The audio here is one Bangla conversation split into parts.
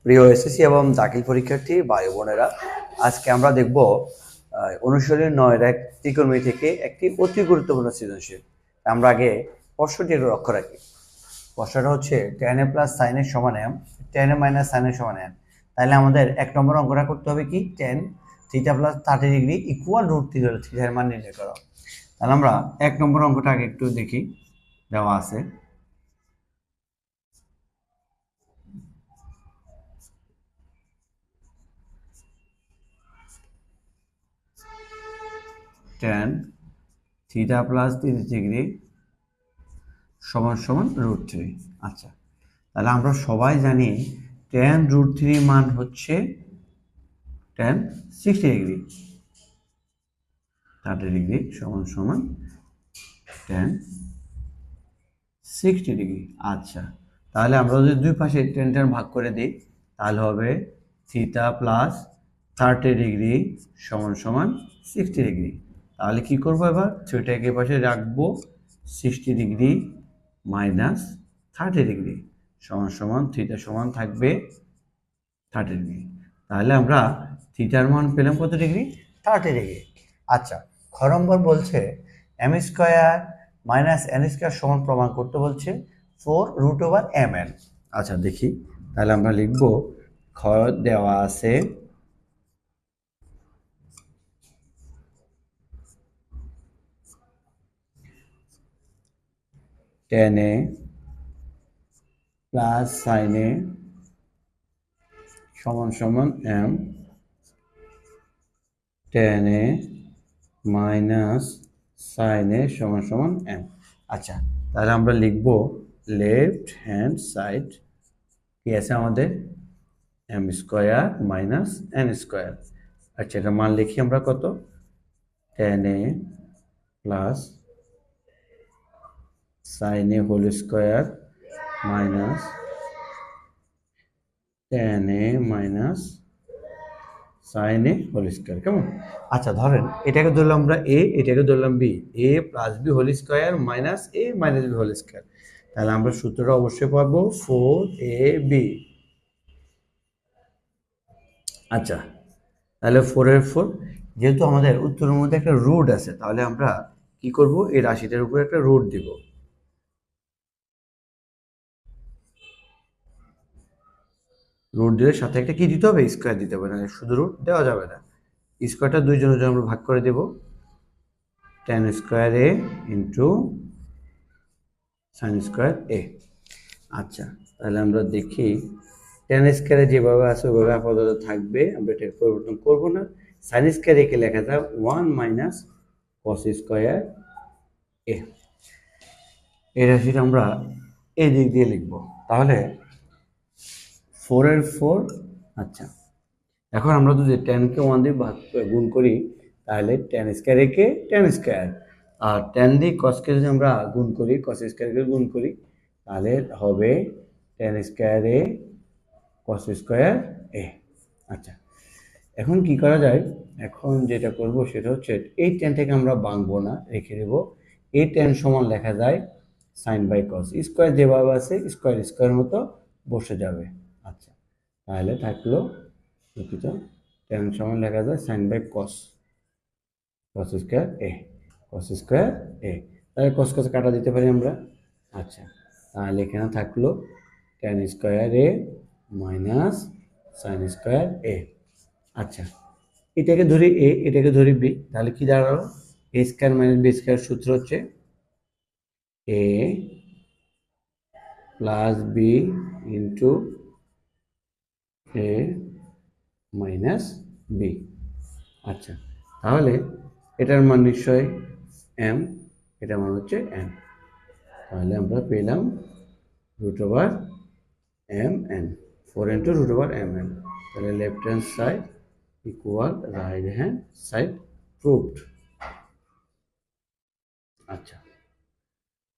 প্রিয় এসএসসি এবং দাখিল পরীক্ষার্থী ভাই বোনেরা, আজকে আমরা দেখব অনুশীলনী 9 এক ত্রিকোণমিতি থেকে একটি অতি গুরুত্বপূর্ণ সৃজনশীল। আমরা আগে প্রশ্নটি লক্ষ্য রাখি। প্রশ্নটা হচ্ছে tan a plus sin a সমান m, tan a minus sin a সমান m। তাহলে আমাদের এক নম্বর অঙ্কটা করতে হবে কি, tan theta plus 30 degree equal √3 হলে থিটার মান নির্ণয় করো। তাহলে আমরা এক নম্বর অঙ্কটা আগে একটু দেখি, দেওয়া আছে tan থিটা প্লাস 30 ডিগ্রি সমান সমান √3। আচ্ছা, তাহলে আমরা সবাই জানি tan √3 মান হচ্ছে tan 60 ডিগ্রি, 30 ডিগ্রি সমান সমান tan 60 ডিগ্রি। আচ্ছা, তাহলে আমরা যদি দুই পাশে tan ভাগ করে দিই তাহলে হবে থিটা প্লাস 30 ডিগ্রি সমান সমান 60 ডিগ্রি। তাহলে কি করবো, এবার থিটাকে পাশে রাখবো, 60 ডিগ্রি মাইনাস 30 ডিগ্রি সমান সমান থিটা সমান থাকবে 30 ডিগ্রি। তাহলে আমরা থিটার মান পেলাম কত ডিগ্রি, 30 ডিগ্রি। আচ্ছা, খ নম্বর বলছে m square minus n square সমান প্রমাণ করতে বলছে 4√mn। আচ্ছা দেখি, তাহলে আমরা লিখব, খ দেওয়া আছে tan a plus sin a সমান সমান m, tan a minus sin a সমান সমান m। আচ্ছা, তাহলে আমরা লিখব লেফট হ্যান্ড সাইড কি আছে আমাদের, m square minus n square. আচ্ছা, এটা মান লিখি আমরা কত, tan a plus sin a whole square minus tan a minus sin a whole square. কেমন? আচ্ছা, ধরেন এটাকে ধরলাম আমরা a, এটাকে ধরলাম b, a plus b whole square minus a minus b whole square. তাহলে আমরা সূত্রটা অবশ্যই পাবো 4ab। আচ্ছা, তাহলে 4/4, যেহেতু আমাদের উত্তরের মধ্যে একটা রুট আছে, তাহলে আমরা কি করব, এই রাশিটার উপরে একটা রুট দিব। রুট দিলে সাথে একটা কি দিতে হবে, স্কয়ার দিতে হবে, না শুধু রুট দেওয়া যাবে না। স্কয়ারটা দুইজনের জন্য আমরা ভাগ করে দেব, tan square a into sin square a। আচ্ছা, তাহলে আমরা দেখি tan স্কয়ারে যেভাবে আছে ওইভাবে আপাতত থাকবে, আমরা এটা পরিবর্তন করব না। sin স্কয়ার a কে লেখা যায় 1 মাইনাস cos স্কয়ার a। এই রাশিটা আমরা এই দিক দিয়ে লিখব, তাহলে 4/4। আচ্ছা, এখন আমরা যদি tan কে 1 দিয়ে গুণ করি তাহলে tan স্কয়ার a কে tan স্কয়ার, আর tan দিয়ে cos কে যদি আমরা গুণ করি, cos স্কয়ার কে গুণ করি তাহলে হবে tan square a cos square a। আচ্ছা, এখন কি করা যায়, এখন যেটা করব সেটা হচ্ছে এই tanটাকে আমরা ভাঙবো না, রেখে দেব। এই tan সমান লেখা যায় sin বাই cos, স্কয়ার যেভাবে আছে স্কয়ার স্কয়ার মতো বসে যাবে। আচ্ছা, তাহলে থাকলো দুঃখিত, tan সমান লেখা যায় sin by cos, cos square a, cos square a। তাহলে cos cos কাটা দিতে পারি আমরা। আচ্ছা, তাহলে এখানে থাকলো tan square a minus sin square a। আচ্ছা, এটাকে ধরি a, এটাকে ধরি b, তাহলে কি দাঁড়ালো, a square minus b square সূত্র হচ্ছে a plus b into a minus b। আচ্ছা, তাহলে এটার মান নিশ্চয় m, এটার মান হচ্ছে m। তাহলে আমরা পেলাম √mn, 4 ইন্টু √mn। তাহলে left hand side equal right hand side proved. আচ্ছা,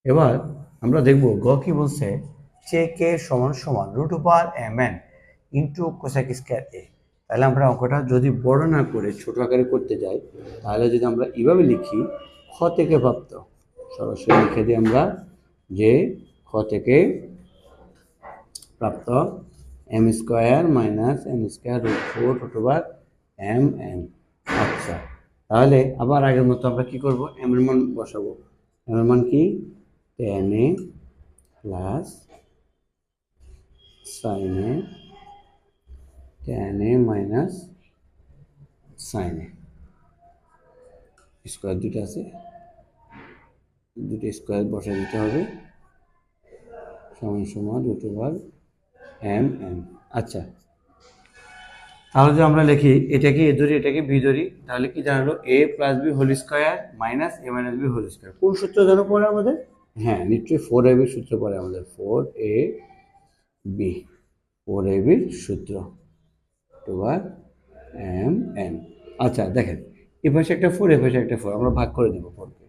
এবার আমরা দেখব গ কি বলছে, sec a সমান সমান √mn into cosec square a। তাহলে আমরা অঙ্কটা যদি বড় না করে ছোট আকারে করতে যাই, তাহলে যদি আমরা এইভাবে লিখি, খ থেকে প্রাপ্ত, সরাসরি লিখে দিই আমরা যে খ থেকে প্রাপ্ত M square minus N square root 4 root over M N. আচ্ছা, তাহলে আবার আগের মতো আমরা কি করব, এম এর মান বসাবো। এম এর মান কি, টেন এ প্লাস সাইন এ, টেন এ মাইনাস সাইন এ, স্কোয়ার দুটো আছে, দুটো স্কোয়ার বসে দিতে হবে, সমান সমান রুট ওভার এম এন। আচ্ছা, তাহলে যদি আমরা লিখি এটাকে এ ধরি, এটাকে বি ধরি, তাহলে কি জানালো, A plus B whole square minus A minus B whole square. কোন সূত্র জানো পরে আমাদের? হ্যাঁ, নিশ্চয়ই 4ab সূত্র পরে আমাদের, 4ab, 4ab সূত্র ওভার এম এন। আচ্ছা দেখেন, এ পাশে একটা 4, এ পাশে একটা 4, আমরা ভাগ করে দেবো 4কে।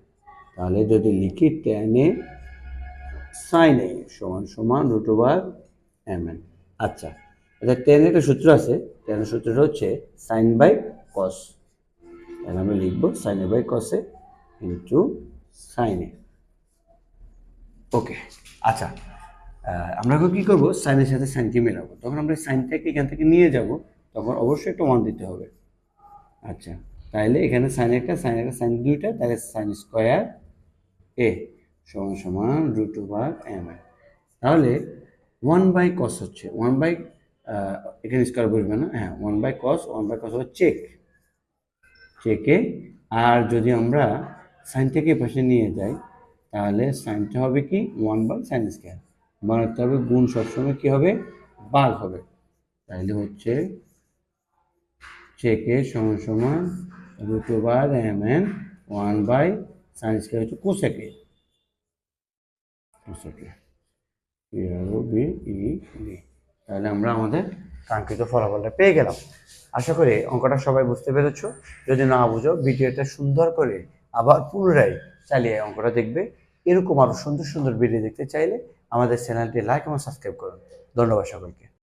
তাহলে যদি লিখি tan a sin a সমান সমান রুট ওভার এম এন। আচ্ছা, আচ্ছা tan একটা সূত্র আছে, tan এর সূত্রটা হচ্ছে সাইন বাই কস। তাহলে আমি লিখবো sine A by cos A into sine A. Okay, আচ্ছা, আমরা এখন কী করবো, সাইনের সাথে সাইনকে মেলাবো। তখন আমরা সাইনটাকে এখান থেকে নিয়ে যাব, তখন অবশ্যই একটা 1 দিতে হবে। আচ্ছা, তাহলে এখানে সাইন একটা সাইন দুইটা, তাহলে সাইন স্কোয়ার এ সমান সমান রুট ওভার এম এন। তাহলে 1/cos হচ্ছে 1 বাই, এখানে স্কোয়ার বসবে না, হ্যাঁ 1/cos, 1/cos হবে চেকে। আর যদি আমরা সাইনটাকে পাশে নিয়ে যাই, তাহলে সাইনটা হবে কি 1/sin স্কোয়ার, বানাতে হবে গুণ সবসময় কি হবে, ভাগ হবে। তাহলে হচ্ছে চেকে সমান সমান root over M N 1/sin square হচ্ছে কোসেকে, তাহলে আমরা আমাদের কাঙ্ক্ষিত ফলাফলটা পেয়ে গেলাম। আশা করি অঙ্কটা সবাই বুঝতে পেরেছ। যদি না বুঝো, ভিডিওটা সুন্দর করে আবার পুনরায় চালিয়ে অঙ্কটা দেখবে। এরকম আরো সুন্দর সুন্দর ভিডিও দেখতে চাইলে আমাদের চ্যানেলটি লাইক এবং সাবস্ক্রাইব করুন। ধন্যবাদ সকলকে।